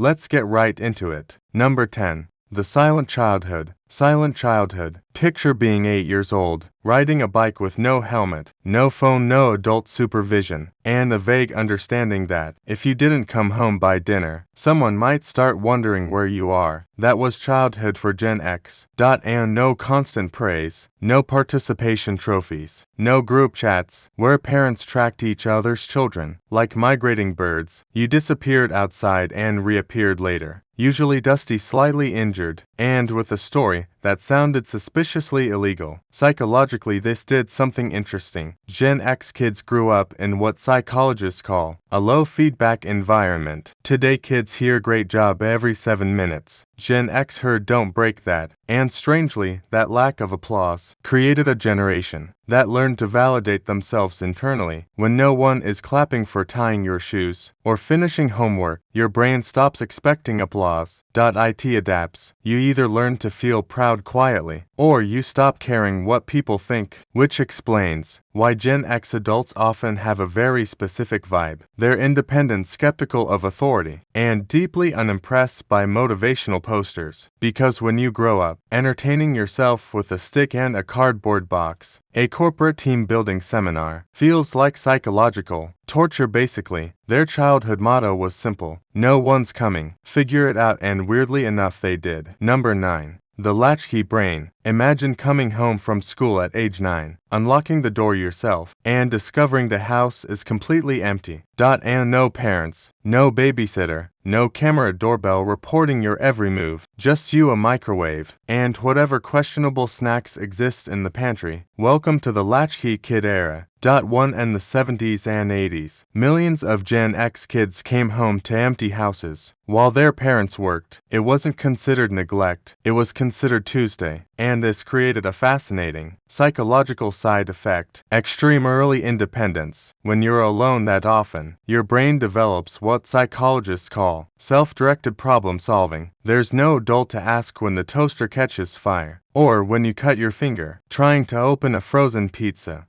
Let's get right into it. Number 10. The silent childhood. Silent childhood. Picture being 8 years old, riding a bike with no helmet, no phone, no adult supervision, and the vague understanding that, if you didn't come home by dinner, someone might start wondering where you are. That was childhood for Gen X. And no constant praise, no participation trophies, no group chats, where parents tracked each other's children. Like migrating birds, you disappeared outside and reappeared later, usually dusty, slightly injured, and with a story that sounded suspiciously illegal. Psychologically, this did something interesting. Gen X kids grew up in what psychologists call a low-feedback environment. Today kids hear "great job" every 7 minutes. Gen X heard "don't break that," and strangely, that lack of applause created a generation that learned to validate themselves internally. When no one is clapping for tying your shoes or finishing homework, your brain stops expecting applause. It adapts. You either learn to feel proud quietly, or you stop caring what people think, which explains why Gen X adults often have a very specific vibe. They're independent, skeptical of authority, and deeply unimpressed by motivational posters. Because when you grow up, entertaining yourself with a stick and a cardboard box, a corporate team-building seminar, feels like psychological torture. Basically, their childhood motto was simple: no one's coming, figure it out, and weirdly enough they did. Number 9. The latchkey brain. Imagine coming home from school at age 9, unlocking the door yourself, and discovering the house is completely empty. And no parents, no babysitter, no camera doorbell recording your every move, just you, a microwave, and whatever questionable snacks exist in the pantry. Welcome to the latchkey kid era. One in the 70s and 80s, millions of Gen X kids came home to empty houses while their parents worked. It wasn't considered neglect, it was considered Tuesday, and this created a fascinating psychological side effect: extreme early independence. When you're alone that often, your brain develops what psychologists call self-directed problem solving. There's no adult to ask when the toaster catches fire, or when you cut your finger trying to open a frozen pizza.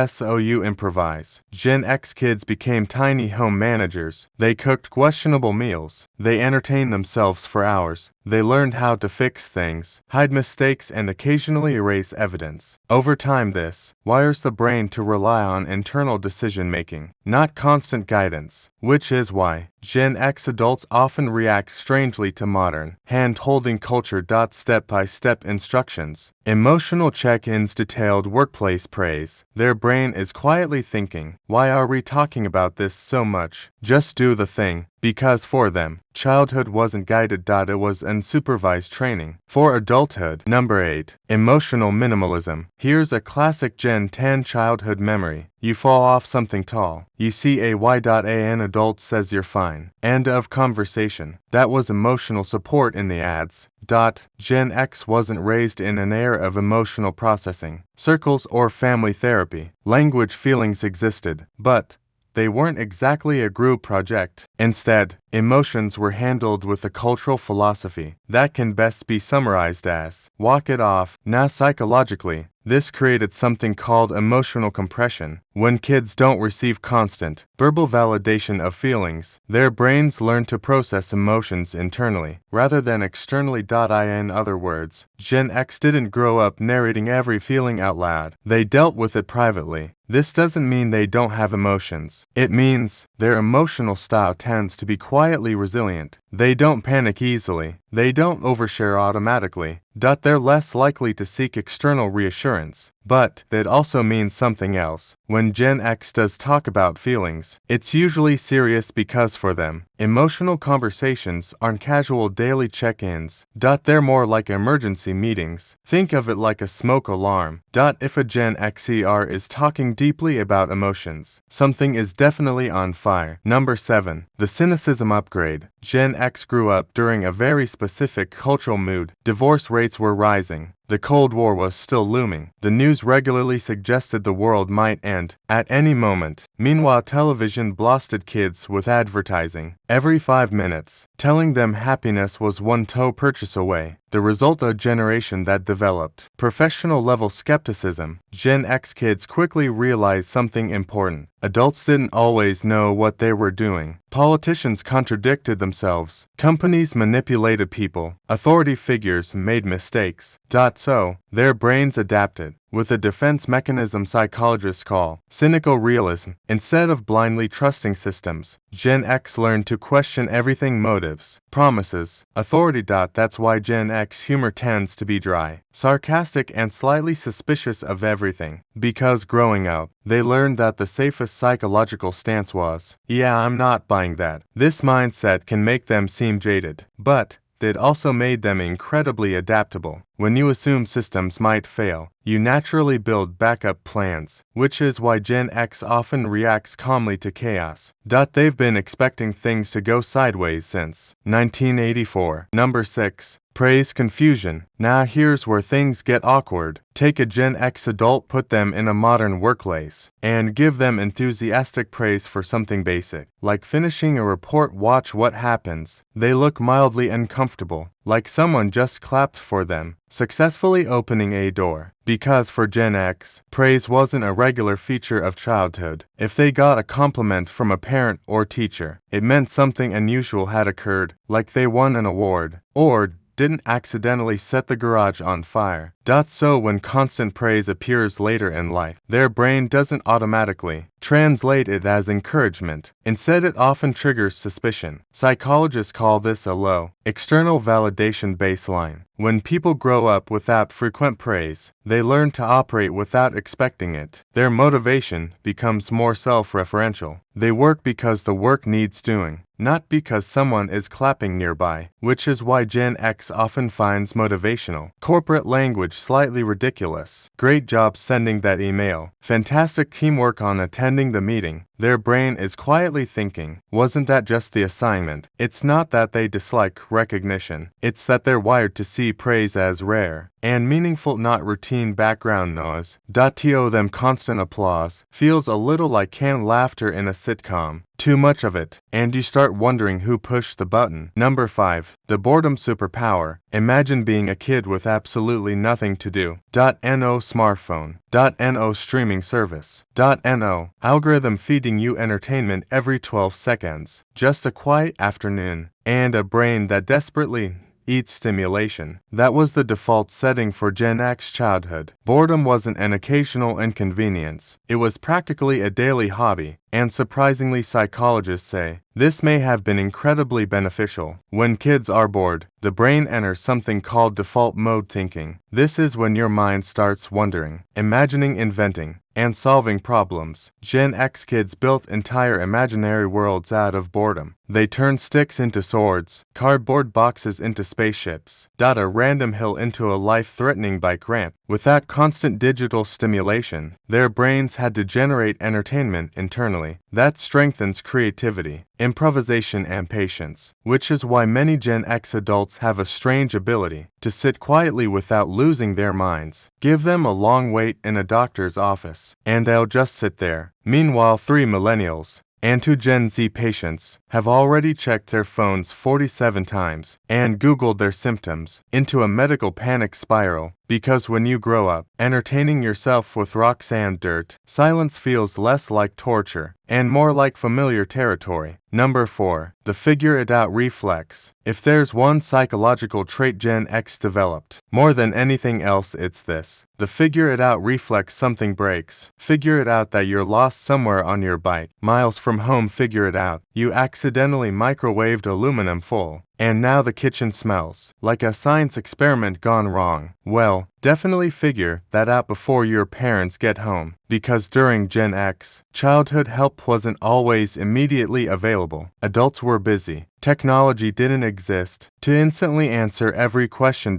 So you improvise. Gen X kids became tiny home managers. They cooked questionable meals. They entertained themselves for hours. They learned how to fix things, hide mistakes, and occasionally erase evidence. Over time, this wires the brain to rely on internal decision-making, not constant guidance, which is why Gen X adults often react strangely to modern, hand-holding culture. Step-by-step instructions, emotional check-ins, detailed workplace praise. Their brain is quietly thinking, why are we talking about this so much? Just do the thing. Because for them, childhood wasn't guided. It was unsupervised training for adulthood. Number 8. Emotional minimalism. Here's a classic Gen 10 childhood memory. You fall off something tall. You see an adult says you're fine. End of conversation. That was emotional support in the ads. Gen X wasn't raised in an era of emotional processing, circles, or family therapy. Language, feelings existed, but they weren't exactly a group project. Instead, emotions were handled with a cultural philosophy that can best be summarized as walk it off. Now, psychologically, this created something called emotional compression. When kids don't receive constant, verbal validation of feelings, their brains learn to process emotions internally, rather than externally. In other words, Gen X didn't grow up narrating every feeling out loud. They dealt with it privately. This doesn't mean they don't have emotions. It means their emotional style tends to be quietly resilient. They don't panic easily. They don't overshare automatically. They're less likely to seek external reassurance. But that also means something else. When Gen X does talk about feelings, it's usually serious, because for them, emotional conversations aren't casual daily check-ins. They're more like emergency meetings. Think of it like a smoke alarm. If a Gen Xer is talking deeply about emotions, something is definitely on fire. Number 7. The cynicism upgrade. Gen X grew up during a very specific cultural mood. Divorce rates were rising. The Cold War was still looming. The news regularly suggested the world might end at any moment. Meanwhile, television blasted kids with advertising every 5 minutes, telling them happiness was one toe purchase away. the result a generation that developed professional-level skepticism. Gen X kids quickly realized something important. Adults didn't always know what they were doing. Politicians contradicted themselves. Companies manipulated people. Authority figures made mistakes. So, their brains adapted with a defense mechanism psychologists call cynical realism. Instead of blindly trusting systems, Gen X learned to question everything: motives, promises, authority. That's why Gen X humor tends to be dry, sarcastic, and slightly suspicious of everything. Because growing up, they learned that the safest psychological stance was, "Yeah, I'm not buying that." This mindset can make them seem jaded, but it also made them incredibly adaptable. When you assume systems might fail, you naturally build backup plans, which is why Gen X often reacts calmly to chaos. They've been expecting things to go sideways since 1984. Number 6. Praise confusion. Now here's where things get awkward. Take a Gen X adult, put them in a modern workplace, and give them enthusiastic praise for something basic, like finishing a report. Watch what happens. They look mildly uncomfortable, like someone just clapped for them successfully opening a door. Because for Gen X, praise wasn't a regular feature of childhood. If they got a compliment from a parent or teacher, it meant something unusual had occurred, like they won an award, or didn't accidentally set the garage on fire. So when constant praise appears later in life, their brain doesn't automatically translate it as encouragement. Instead, it often triggers suspicion. Psychologists call this a low external validation baseline. When people grow up without frequent praise, they learn to operate without expecting it. Their motivation becomes more self-referential. They work because the work needs doing, not because someone is clapping nearby, which is why Gen X often finds motivational corporate language slightly ridiculous. Great job sending that email. Fantastic teamwork on attending the meeting. Their brain is quietly thinking, wasn't that just the assignment? It's not that they dislike recognition. It's that they're wired to see praise as rare and meaningful, not routine background noise. To them, constant applause feels a little like canned laughter in a sitcom. Too much of it, and you start wondering who pushed the button. Number 5. The boredom superpower. Imagine being a kid with absolutely nothing to do. No smartphone. No streaming service. No algorithm feeding you entertainment every 12 seconds. Just a quiet afternoon, and a brain that desperately eats stimulation. That was the default setting for Gen X childhood. Boredom wasn't an occasional inconvenience. It was practically a daily hobby, and surprisingly, psychologists say this may have been incredibly beneficial. When kids are bored, the brain enters something called default mode thinking. This is when your mind starts wondering, imagining, inventing, and solving problems. Gen X kids built entire imaginary worlds out of boredom. They turned sticks into swords, cardboard boxes into spaceships, a random hill into a life-threatening bike ramp. Without constant digital stimulation, their brains had to generate entertainment internally. That strengthens creativity, improvisation, and patience, which is why many Gen X adults have a strange ability to sit quietly without losing their minds. Give them a long wait in a doctor's office, and they'll just sit there. Meanwhile, 3 millennials and 2 Gen Z patients have already checked their phones 47 times and Googled their symptoms into a medical panic spiral. Because when you grow up, entertaining yourself with rocks and dirt, silence feels less like torture and more like familiar territory. Number 4. The figure-it-out reflex. If there's one psychological trait Gen X developed more than anything else, it's this. The figure-it-out reflex. Something breaks. Figure it out. That you're lost somewhere on your bike, miles from home. Figure it out. You accidentally microwaved aluminum foil, and now the kitchen smells like a science experiment gone wrong. Well, definitely figure that out before your parents get home, because during Gen X, childhood help wasn't always immediately available. Adults were busy. Technology didn't exist to instantly answer every question.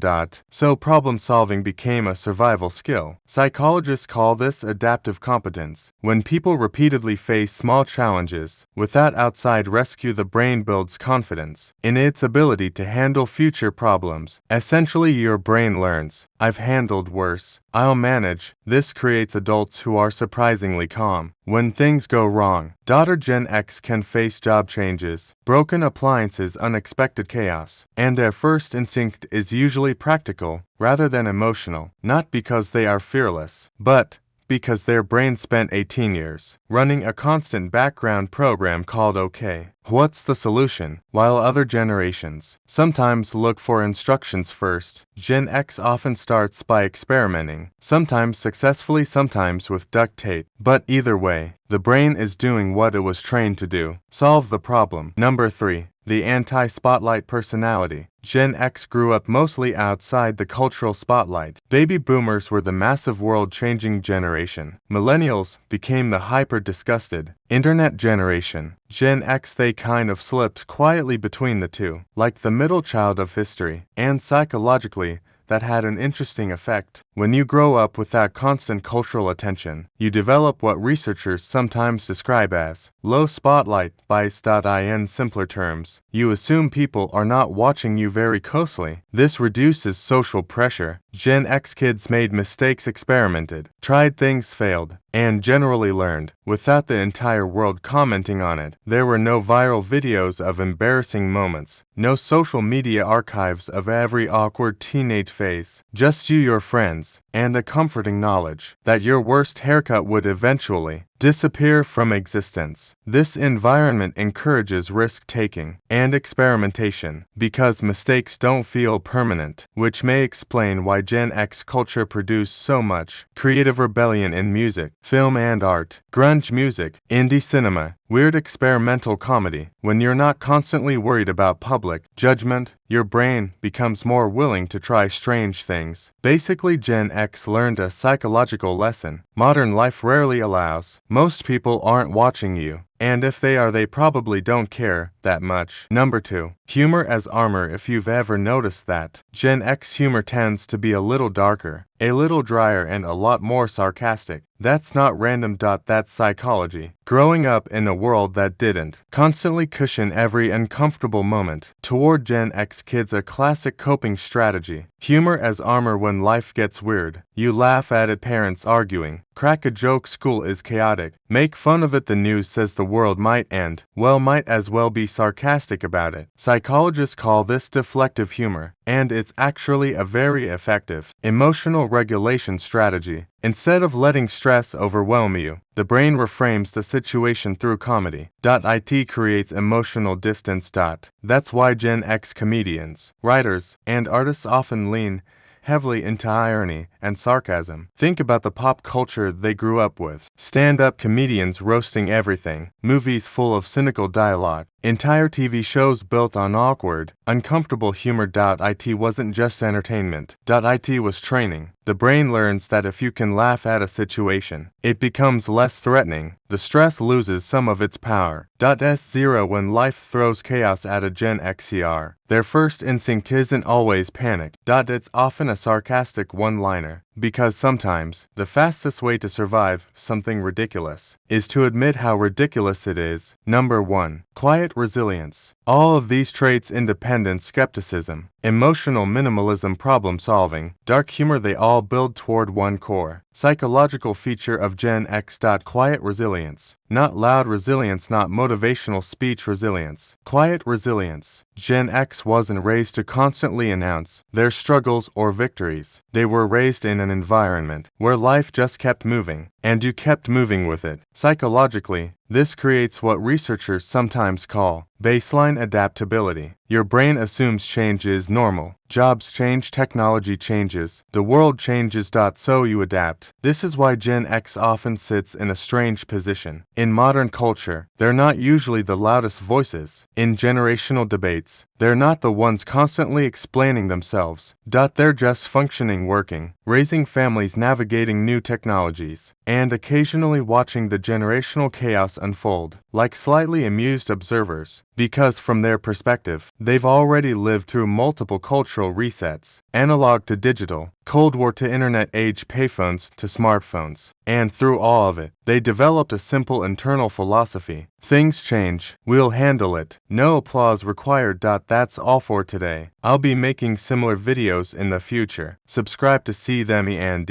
So problem-solving became a survival skill. Psychologists call this adaptive competence. When people repeatedly face small challenges without outside rescue, the brain builds confidence in its ability to handle future problems. Essentially, your brain learns, I've handled worse I'll manage. This creates adults who are surprisingly calm when things go wrong. Daughter Gen X can face job changes, broken appliances, unexpected chaos, and their first instinct is usually practical rather than emotional, not because they are fearless, but because their brain spent 18 years running a constant background program called OK. What's the solution? While other generations sometimes look for instructions first, Gen X often starts by experimenting, sometimes successfully, sometimes with duct tape. But either way, the brain is doing what it was trained to do: solve the problem. Number 3. The anti-spotlight personality. Gen X grew up mostly outside the cultural spotlight. Baby boomers were the massive world-changing generation. Millennials became the hyper-disgusted internet generation. Gen X, they kind of slipped quietly between the two, like the middle child of history, and psychologically, that had an interesting effect. When you grow up with that constant cultural attention, you develop what researchers sometimes describe as low spotlight bias. In simpler terms, you assume people are not watching you very closely. This reduces social pressure. Gen X kids made mistakes, experimented, tried things, failed, and generally learned without the entire world commenting on it. There were no viral videos of embarrassing moments, no social media archives of every awkward teenage phase, just you, your friends, and the comforting knowledge that your worst haircut would eventually disappear from existence. This environment encourages risk-taking and experimentation because mistakes don't feel permanent, which may explain why Gen X culture produced so much creative rebellion in music, film and art, grunge music, indie cinema, weird experimental comedy. When you're not constantly worried about public judgment, your brain becomes more willing to try strange things. Basically, Gen X learned a psychological lesson modern life rarely allows. Most people aren't watching you, and if they are, they probably don't care that much. Number 2. Humor as armor. If you've ever noticed that, Gen X humor tends to be a little darker, a little drier, and a lot more sarcastic. That's not random. That's psychology. Growing up in a world that didn't constantly cushion every uncomfortable moment, toward Gen X kids a classic coping strategy. Humor as armor. When life gets weird, you laugh at it. Parents arguing, crack a joke, school is chaotic, make fun of it, the news says the world might end, well, might as well be sarcastic about it. Psychologists call this deflective humor, and it's actually a very effective emotional regulation strategy. Instead of letting stress overwhelm you, the brain reframes the situation through comedy. It creates emotional distance. That's why Gen X comedians, writers, and artists often lean heavily into irony and sarcasm. Think about the pop culture they grew up with. Stand-up comedians roasting everything, movies full of cynical dialogue, entire TV shows built on awkward, uncomfortable humor. It wasn't just entertainment. It was training. The brain learns that if you can laugh at a situation, it becomes less threatening. The stress loses some of its power. S0. When life throws chaos at a Gen Xer, their first instinct isn't always panic. It's often a sarcastic one-liner, because sometimes the fastest way to survive something ridiculous is to admit how ridiculous it is. Number 1. Quiet resilience. All of these traits: independence, skepticism, emotional minimalism, problem solving, dark humor, they all build toward one core psychological feature of Gen X. Quiet resilience. Not loud resilience, not motivational speech resilience. Quiet resilience. Gen X wasn't raised to constantly announce their struggles or victories. They were raised in an environment where life just kept moving, and you kept moving with it. Psychologically, this creates what researchers sometimes call baseline adaptability. Your brain assumes change is normal. Jobs change, technology changes, the world changes. So you adapt. This is why Gen X often sits in a strange position. In modern culture, they're not usually the loudest voices. In generational debates, they're not the ones constantly explaining themselves. They're just functioning, working, raising families, navigating new technologies, and occasionally watching the generational chaos unfold, like slightly amused observers, because from their perspective, they've already lived through multiple cultural resets, analog to digital, Cold War to internet age, payphones to smartphones, and through all of it, they developed a simple internal philosophy: things change, we'll handle it, no applause required. That's all for today. I'll be making similar videos in the future. Subscribe to see them and